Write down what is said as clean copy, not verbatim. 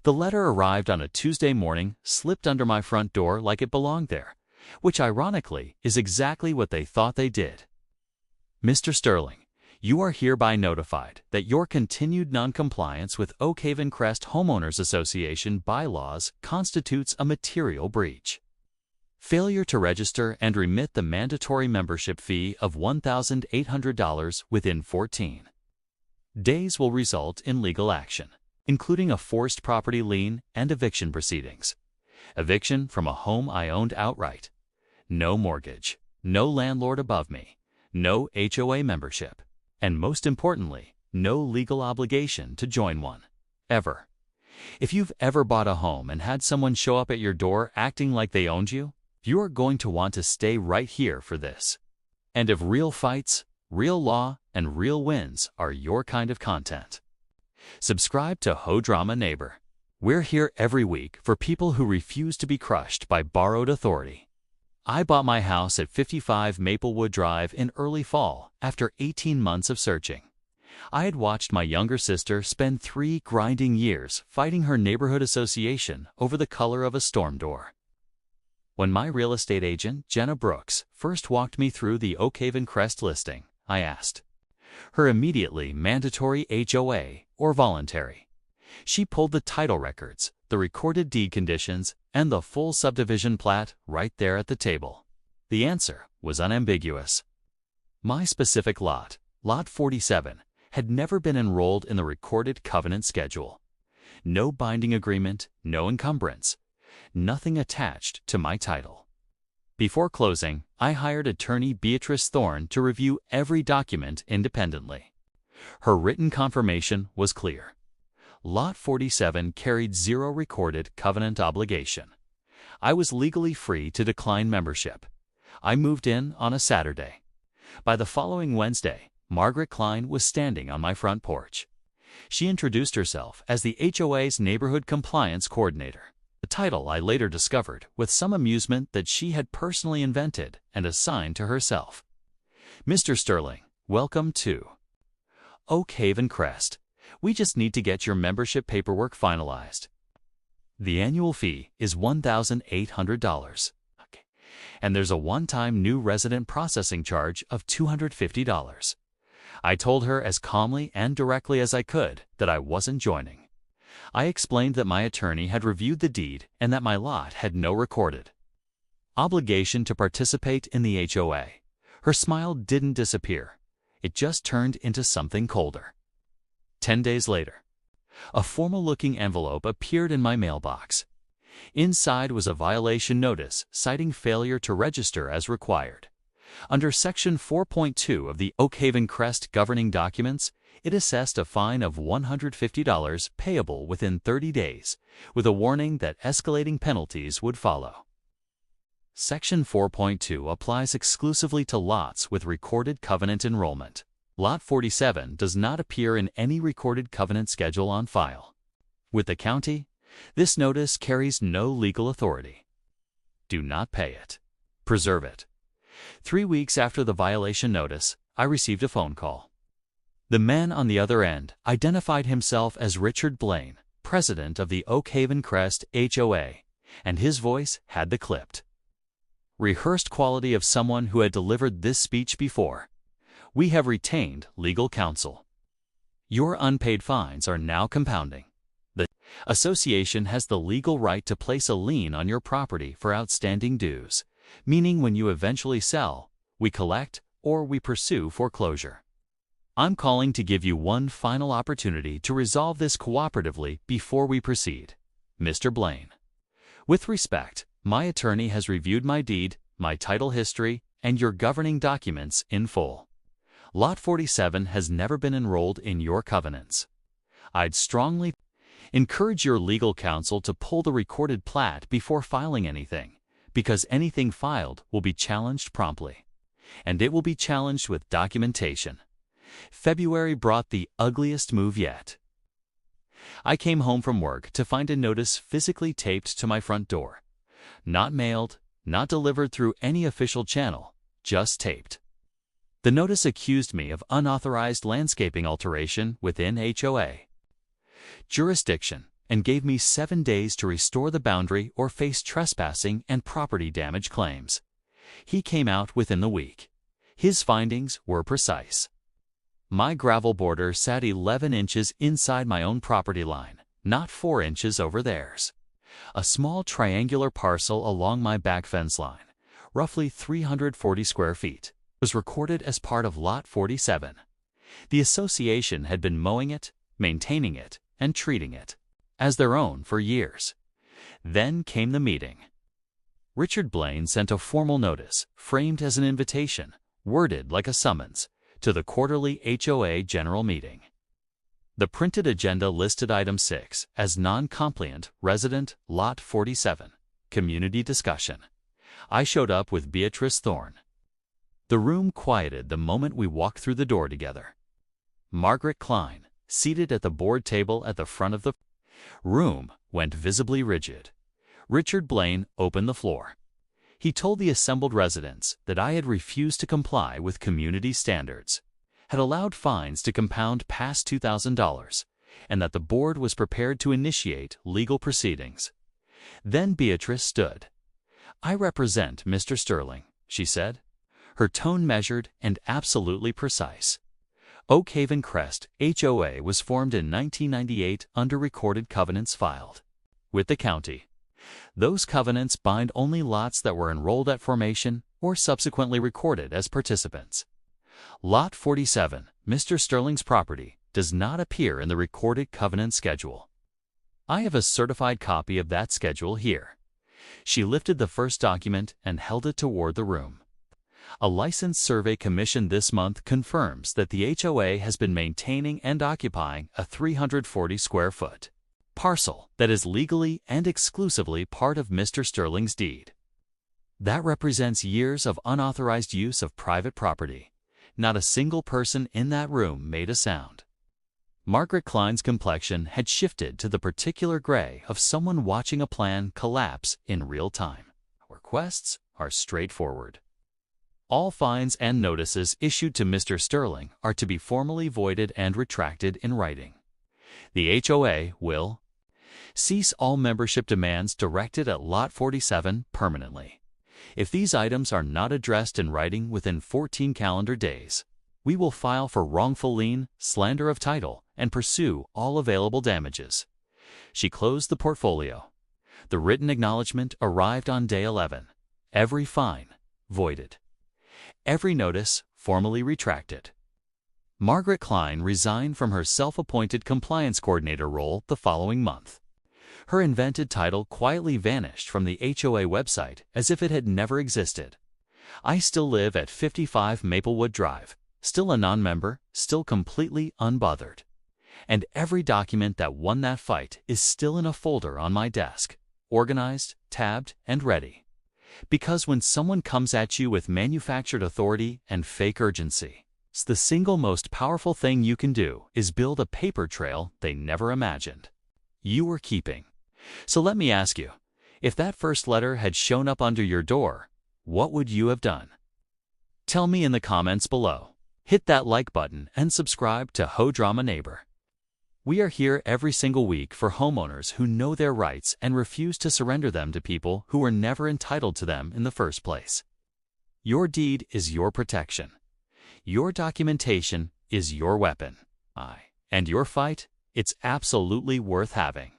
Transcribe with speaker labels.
Speaker 1: The letter arrived on a Tuesday morning, slipped under my front door like it belonged there, which ironically is exactly what they thought they did. Mr. Sterling, you are hereby notified that your continued noncompliance with Oak Haven Crest Homeowners Association bylaws constitutes a material breach. Failure to register and remit the mandatory membership fee of $1,800 within 14 days will result in legal action, including a forced property lien and eviction proceedings. Eviction from a home I owned outright. No mortgage, no landlord above me, no HOA membership, and most importantly, no legal obligation to join one. Ever. If you've ever bought a home and had someone show up at your door acting like they owned you, you are going to want to stay right here for this. And if real fights, real law, and real wins are your kind of content, subscribe to HOA Drama Neighbor. We're here every week for people who refuse to be crushed by borrowed authority. I bought my house at 55 Maplewood Drive in early fall after 18 months of searching. I had watched my younger sister spend 3 grinding years fighting her neighborhood association over the color of a storm door. When my real estate agent, Jenna Brooks, first walked me through the Oak Haven Crest listing, I asked her immediately mandatory HOA or voluntary. She pulled the title records, the recorded deed conditions, and the full subdivision plat right there at the table. The answer was unambiguous. My specific lot, Lot 47, had never been enrolled in the recorded covenant schedule. No binding agreement, no encumbrance, nothing attached to my title. Before closing, I hired attorney Beatrice Thorne to review every document independently. Her written confirmation was clear. Lot 47 carried 0 recorded covenant obligation. I was legally free to decline membership. I moved in on a Saturday. By the following Wednesday, Margaret Klein was standing on my front porch. She introduced herself as the HOA's Neighborhood Compliance Coordinator, a title I later discovered with some amusement that she had personally invented and assigned to herself. Mr. Sterling, welcome to Oak Haven Crest. We just need to get your membership paperwork finalized. The annual fee is $1,800. Okay. And there's a one-time new resident processing charge of $250. I told her as calmly and directly as I could that I wasn't joining. I explained that my attorney had reviewed the deed and that my lot had no recorded obligation to participate in the HOA. Her smile didn't disappear. It just turned into something colder. 10 days later, a formal-looking envelope appeared in my mailbox. Inside was a violation notice citing failure to register as required. Under Section 4.2 of the Oak Haven Crest governing documents, it assessed a fine of $150 payable within 30 days, with a warning that escalating penalties would follow. Section 4.2 applies exclusively to lots with recorded covenant enrollment. Lot 47 does not appear in any recorded covenant schedule on file. With the county, this notice carries no legal authority. Do not pay it. Preserve it. 3 weeks after the violation notice, I received a phone call. The man on the other end identified himself as Richard Blaine, president of the Oak Haven Crest HOA, and his voice had the clipped, rehearsed quality of someone who had delivered this speech before. We have retained legal counsel. Your unpaid fines are now compounding. The association has the legal right to place a lien on your property for outstanding dues, meaning when you eventually sell, we collect or we pursue foreclosure. I'm calling to give you one final opportunity to resolve this cooperatively before we proceed. Mr. Blaine. With respect, my attorney has reviewed my deed, my title history, and your governing documents in full. Lot 47 has never been enrolled in your covenants. I'd strongly encourage your legal counsel to pull the recorded plat before filing anything, because anything filed will be challenged promptly, and it will be challenged with documentation. February brought the ugliest move yet. I came home from work to find a notice physically taped to my front door. Not mailed, not delivered through any official channel, just taped. The notice accused me of unauthorized landscaping alteration within HOA jurisdiction and gave me 7 days to restore the boundary or face trespassing and property damage claims. He came out within the week. His findings were precise. My gravel border sat 11 inches inside my own property line, not 4 inches over theirs. A small triangular parcel along my back fence line, roughly 340 square feet, was recorded as part of Lot 47. The association had been mowing it, maintaining it, and treating it as their own for years. Then came the meeting. Richard Blaine sent a formal notice, framed as an invitation, worded like a summons, to the quarterly HOA general meeting. The printed agenda listed item 6 as non-compliant resident Lot 47, community discussion. I showed up with Beatrice Thorne. The room quieted the moment we walked through the door together. Margaret Klein, seated at the board table at the front of the room, went visibly rigid. Richard Blaine opened the floor. He told the assembled residents that I had refused to comply with community standards, had allowed fines to compound past $2,000, and that the board was prepared to initiate legal proceedings. Then Beatrice stood. "I represent Mr. Sterling," she said, her tone measured and absolutely precise. Oak Haven Crest HOA was formed in 1998 under recorded covenants filed with the county. Those covenants bind only lots that were enrolled at formation or subsequently recorded as participants. Lot 47, Mr. Sterling's property, does not appear in the recorded covenant schedule. I have a certified copy of that schedule here. She lifted the first document and held it toward the room. A licensed survey commissioned this month confirms that the HOA has been maintaining and occupying a 340 square foot parcel that is legally and exclusively part of Mr. Sterling's deed. That represents years of unauthorized use of private property. Not a single person in that room made a sound. Margaret Klein's complexion had shifted to the particular gray of someone watching a plan collapse in real time. Requests are straightforward. All fines and notices issued to Mr. Sterling are to be formally voided and retracted in writing. The HOA will cease all membership demands directed at Lot 47 permanently. If these items are not addressed in writing within 14 calendar days, we will file for wrongful lien, slander of title, and pursue all available damages. She closed the portfolio. The written acknowledgement arrived on day 11. Every fine voided. Every notice formally retracted. Margaret Klein resigned from her self-appointed compliance coordinator role the following month. Her invented title quietly vanished from the HOA website as if it had never existed. I still live at 55 Maplewood Drive, still a non-member, still completely unbothered. And every document that won that fight is still in a folder on my desk, organized, tabbed, and ready. Because when someone comes at you with manufactured authority and fake urgency, the single most powerful thing you can do is build a paper trail they never imagined you were keeping. So let me ask you, if that first letter had shown up under your door, what would you have done? Tell me in the comments below. Hit that like button and subscribe to HO Drama Neighbor. We are here every single week for homeowners who know their rights and refuse to surrender them to people who were never entitled to them in the first place. Your deed is your protection. Your documentation is your weapon. And your fight, it's absolutely worth having.